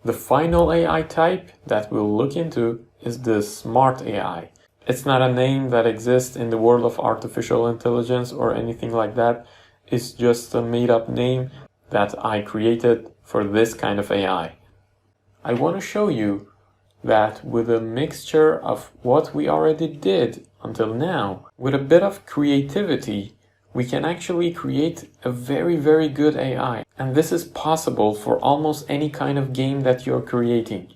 The final AI type that we'll look into is the smart AI. It's not a name that exists in the world of artificial intelligence or anything like that. It's just a made-up name that I created for this kind of AI. I want to show you that with a mixture of what we already did until now, with a bit of creativity, we can actually create a very, very good AI. And this is possible for almost any kind of game that you're creating.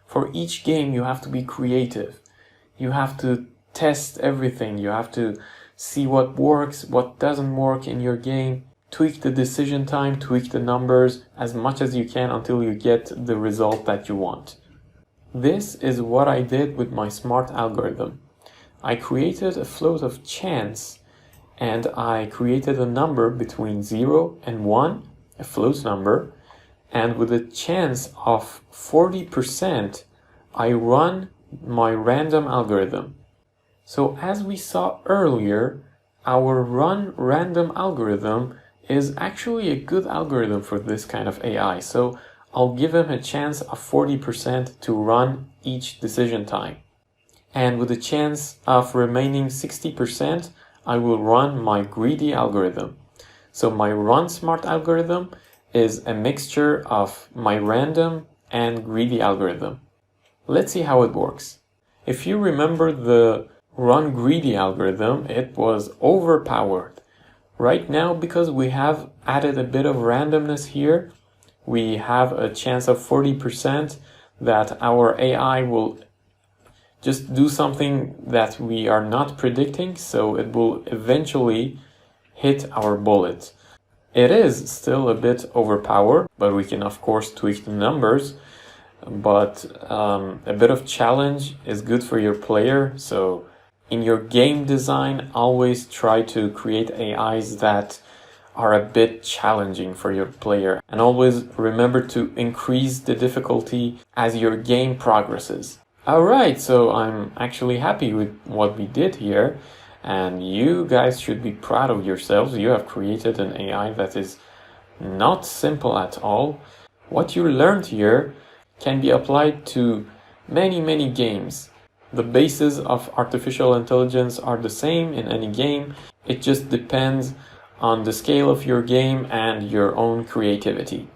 For each game, you have to be creative. You have to test everything. You have to see what works, what doesn't work in your game, tweak the decision time, tweak the numbers as much as you can until you get the result that you want. This is what I did with my smart algorithm. I created a float of chance, and I created a number between 0 and 1, a float number, and with a chance of 40%, I run my random algorithm. So as we saw earlier, our run random algorithm is actually a good algorithm for this kind of AI. So I'll give him a chance of 40% to run each decision time. And with a chance of remaining 60%, I will run my greedy algorithm. So my run smart algorithm is a mixture of my random and greedy algorithm. Let's see how it works. If you remember the run greedy algorithm, it was overpowered. Right now, because we have added a bit of randomness here, we have a chance of 40% that our AI will just do something that we are not predicting, so it will eventually hit our bullet. It is still a bit overpowered, but we can of course tweak the numbers. But a bit of challenge is good for your player. So in your game design, always try to create AIs that are a bit challenging for your player. And always remember to increase the difficulty as your game progresses. Alright, so I'm actually happy with what we did here. And you guys should be proud of yourselves. You have created an AI that is not simple at all. What you learned here can be applied to many games. The bases of artificial intelligence are the same in any game. It just depends on the scale of your game and your own creativity.